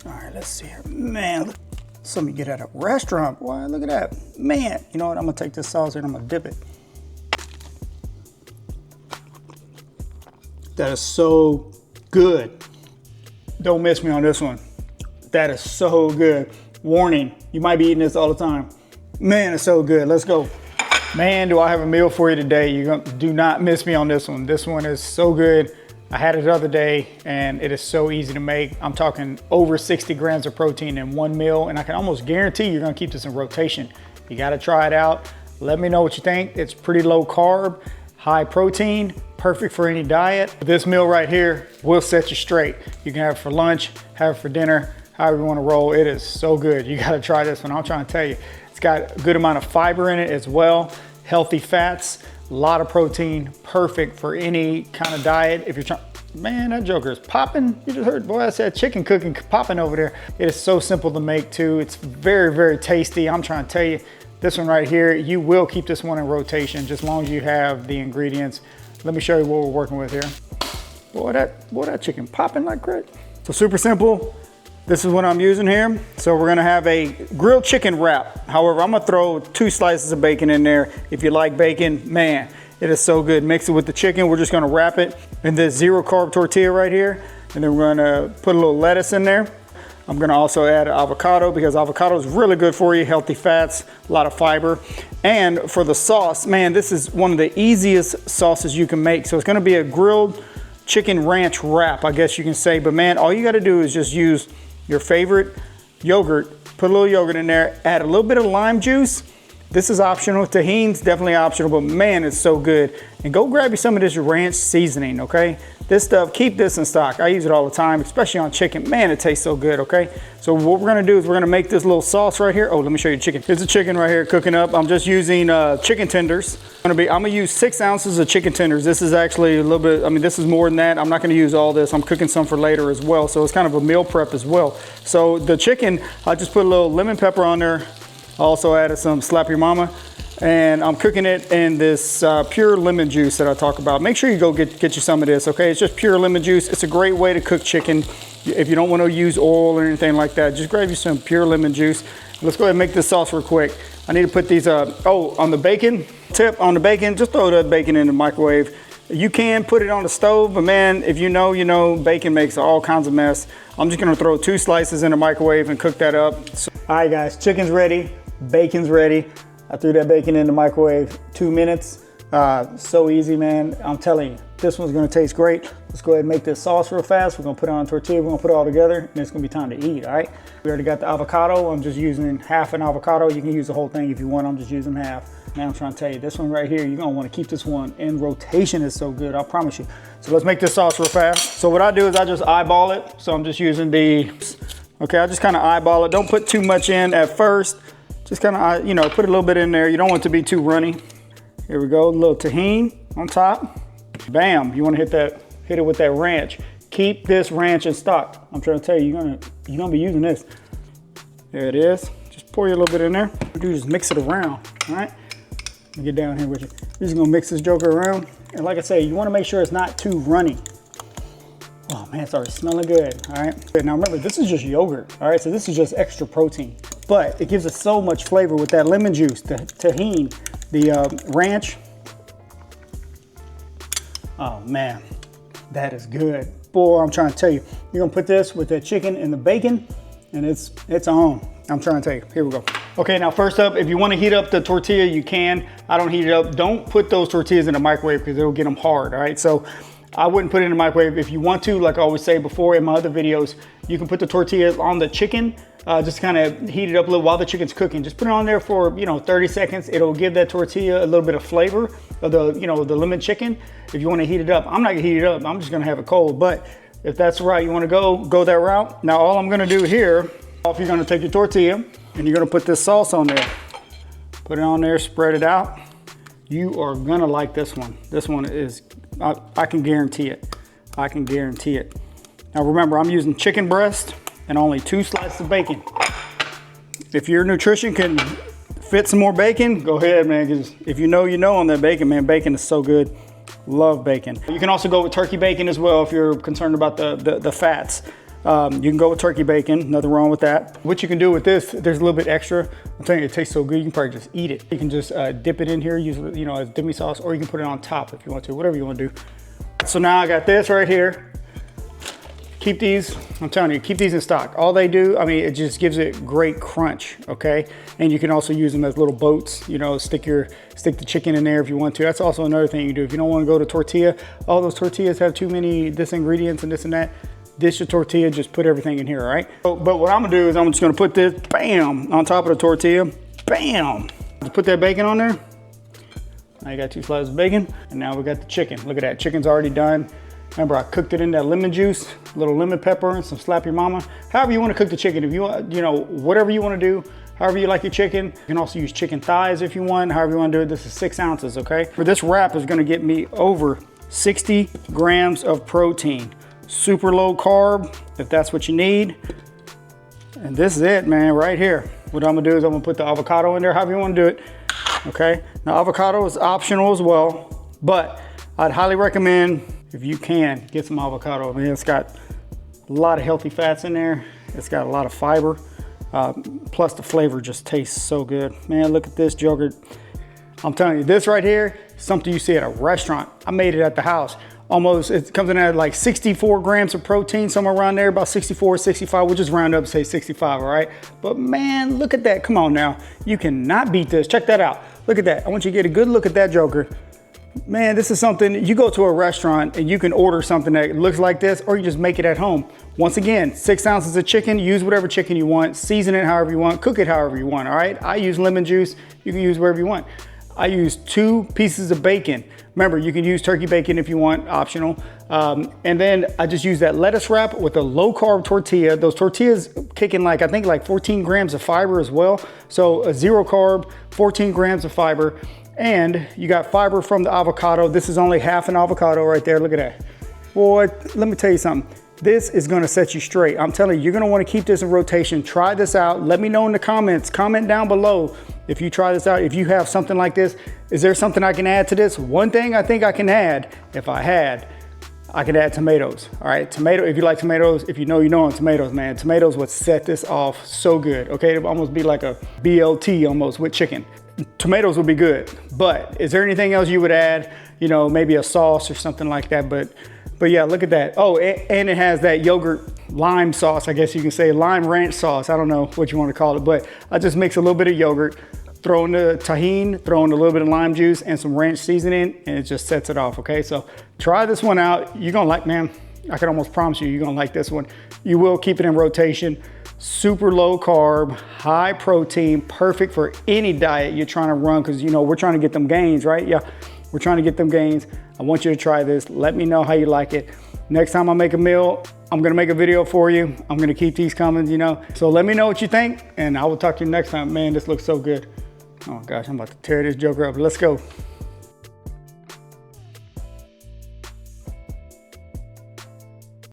All right, let's see here. Man, look, something you get at a restaurant. Boy, look at that. Man, you know what? I'm gonna take this sauce and I'm gonna dip it. That is so good. Don't miss me on this one. That is so good. Warning, you might be eating this all the time. Man, it's so good. Let's go. Man, do I have a meal for you today. Do not miss me on this one. This one is so good. I had it the other day and it is so easy to make. I'm talking over 60 grams of protein in one meal, and I can almost guarantee you're gonna keep this in rotation. You gotta try it out. Let me know what you think. It's pretty low carb, high protein, perfect for any diet. This meal right here will set you straight. You can have it for lunch, have it for dinner, however you wanna roll. It is so good. You gotta try this one. I'm trying to tell you. It's got a good amount of fiber in it as well, healthy fats, a lot of protein, perfect for any kind of diet. If you're trying, man, that joker is popping. You just heard, boy, I said chicken cooking popping over there. It is so simple to make too. It's very, very tasty. I'm trying to tell you, this one right here, you will keep this one in rotation just as long as you have the ingredients. Let me show you what we're working with here. Boy, that chicken popping like crack. So super simple. This is what I'm using here. So we're gonna have a grilled chicken wrap. However, I'm gonna throw 2 slices of bacon in there. If you like bacon, man, it is so good. Mix it with the chicken. We're just gonna wrap it in this 0 carb tortilla right here. And then we're gonna put a little lettuce in there. I'm gonna also add avocado because avocado is really good for you, healthy fats, a lot of fiber. And for the sauce, man, this is one of the easiest sauces you can make. So it's gonna be a grilled chicken ranch wrap, I guess you can say. But man, all you gotta do is just use your favorite yogurt, put a little yogurt in there, add a little bit of lime juice. This is optional. Tahini's definitely optional, but man, it's so good. And go grab you some of this ranch seasoning, okay? This stuff, keep this in stock. I use it all the time, especially on chicken. Man, it tastes so good, okay? So what we're gonna do is we're gonna make this little sauce right here. Oh, let me show you the chicken. Here's the chicken right here cooking up. I'm just using chicken tenders. I'm gonna use 6 ounces of chicken tenders. This is actually a little bit, I mean, this is more than that. I'm not gonna use all this. I'm cooking some for later as well. So it's kind of a meal prep as well. So the chicken, I just put a little lemon pepper on there. I also added some Slap Your Mama, and I'm cooking it in this pure lemon juice that I talk about. Make sure you go get you some of this, okay? It's just pure lemon juice. It's a great way to cook chicken. If you don't want to use oil or anything like that, just grab you some pure lemon juice. Let's go ahead and make this sauce real quick. I need to put these, on the bacon, tip on the bacon, just throw that bacon in the microwave. You can put it on the stove, but man, if you know, bacon makes all kinds of mess. I'm just gonna throw 2 slices in the microwave and cook that up. So, all right guys, chicken's ready. Bacon's ready. I threw that bacon in the microwave 2 minutes. So easy, man. I'm telling you, this one's gonna taste great. Let's go ahead and make this sauce real fast. We're gonna put it on a tortilla. We're gonna put it all together, and it's gonna be time to eat, all right? We already got the avocado. I'm just using half an avocado. You can use the whole thing if you want. I'm just using half. Now I'm trying to tell you, this one right here, you're gonna wanna keep this one in rotation. It's so good, I promise you. So let's make this sauce real fast. So what I do is I just eyeball it. So I'm just using okay, I just kinda eyeball it. Don't put too much in at first. Just kind of, put a little bit in there. You don't want it to be too runny. Here we go, a little tahini on top. Bam, you want to hit it with that ranch. Keep this ranch in stock. I'm trying to tell you, you're gonna be using this. There it is. Just pour you a little bit in there. What you do is mix it around, all right? Let me get down here with you. We're just gonna mix this joker around. And like I say, you want to make sure it's not too runny. Oh man, it's already smelling good, all right? Now remember, this is just yogurt, all right? So this is just extra protein. But it gives us so much flavor with that lemon juice, the tahini, the ranch. Oh man, that is good. Boy, I'm trying to tell you, you're gonna put this with that chicken and the bacon, and it's on. I'm trying to tell you, here we go. Okay, now first up, if you wanna heat up the tortilla, you can. I don't heat it up. Don't put those tortillas in the microwave because it'll get them hard, all right? So I wouldn't put it in the microwave. If you want to, like I always say before in my other videos, you can put the tortillas on the chicken, just kind of heat it up a little while the chicken's cooking. Just put it on there for 30 seconds. It'll give that tortilla a little bit of flavor of the the lemon chicken. If you want to heat it up, I'm not gonna heat it up. I'm just gonna have it cold. But if that's the route you want to go that route. Now all I'm gonna do here, if you're gonna take your tortilla and you're gonna put this sauce on there, put it on there, spread it out. You are gonna like this one. This one is, I can guarantee it. I can guarantee it. Now remember, I'm using chicken breast and only 2 slices of bacon. If your nutrition can fit some more bacon, go ahead, man, because if you know on that bacon, man, bacon is so good. Love bacon. You can also go with turkey bacon as well if you're concerned about the fats. You can go with turkey bacon, nothing wrong with that. What you can do with this, there's a little bit extra. I'm telling you, it tastes so good, you can probably just eat it. You can just dip it in here, use it, you know, as demi sauce, or you can put it on top if you want to, whatever you want to do. So now I got this right here. Keep these, I'm telling you, keep these in stock. All they do, I mean, it just gives it great crunch, okay? And you can also use them as little boats, you know, stick the chicken in there if you want to. That's also another thing you do. If you don't want to go to tortilla, all those tortillas have too many this ingredients and this and that. Dish your tortilla, just put everything in here, all right? But what I'm gonna do is I'm just gonna put this, bam, on top of the tortilla, bam. Just put that bacon on there. Now you got 2 slices of bacon, and now we got the chicken. Look at that, chicken's already done. Remember, I cooked it in that lemon juice, a little lemon pepper, and some slap your mama. However you want to cook the chicken, if you want, you know, whatever you want to do, however you like your chicken. You can also use chicken thighs if you want, however you want to do it. This is 6 ounces, okay? For this wrap is going to get me over 60 grams of protein. Super low carb, if that's what you need. And this is it, man, right here. What I'm gonna do is I'm gonna put the avocado in there, however you want to do it, okay? Now, avocado is optional as well, but I'd highly recommend, if you can, get some avocado. I mean, it's got a lot of healthy fats in there. It's got a lot of fiber. Plus the flavor just tastes so good. Man, look at this yogurt. I'm telling you, this right here, something you see at a restaurant. I made it at the house. Almost, it comes in at like 64 grams of protein, somewhere around there, about 64, 65. We'll just round up and say 65, all right? But man, look at that. Come on now. You cannot beat this. Check that out. Look at that. I want you to get a good look at that joker. Man, this is something, you go to a restaurant and you can order something that looks like this, or you just make it at home. Once again, 6 ounces of chicken, use whatever chicken you want, season it however you want, cook it however you want, all right? I use lemon juice, you can use wherever you want. I use 2 pieces of bacon. Remember, you can use turkey bacon if you want, optional. And then I just use that lettuce wrap with a low carb tortilla. Those tortillas kick in like, I think like 14 grams of fiber as well. So a 0 carb, 14 grams of fiber. And you got fiber from the avocado. This is only half an avocado right there. Look at that. Boy, let me tell you something. This is gonna set you straight. I'm telling you, you're gonna wanna keep this in rotation. Try this out. Let me know in the comments. Comment down below if you try this out. If you have something like this, is there something I can add to this? One thing I think I can add, if I could add tomatoes. All right, tomato, if you like tomatoes, if you know on tomatoes, man. Tomatoes would set this off so good, okay? It would almost be like a BLT almost with chicken. Tomatoes would be good, but is there anything else you would add? You know, maybe a sauce or something like that, but yeah, look at that. Oh, and it has that yogurt lime sauce, I guess you can say, lime ranch sauce. I don't know what you want to call it, but I just mix a little bit of yogurt, throw in the tahini, throw in a little bit of lime juice and some ranch seasoning, and it just sets it off, okay? So try this one out. You're gonna like, man, I can almost promise you're gonna like this one. You will keep it in rotation. Super low carb, high protein, perfect for any diet you're trying to run, because you know, we're trying to get them gains, right? Yeah, we're trying to get them gains. I want you to try this. Let me know how you like it. Next time I make a meal, I'm gonna make a video for you. I'm gonna keep these coming, you know. So let me know what you think, and I will talk to you next time. Man, this looks so good. Oh gosh, I'm about to tear this joker up. Let's go.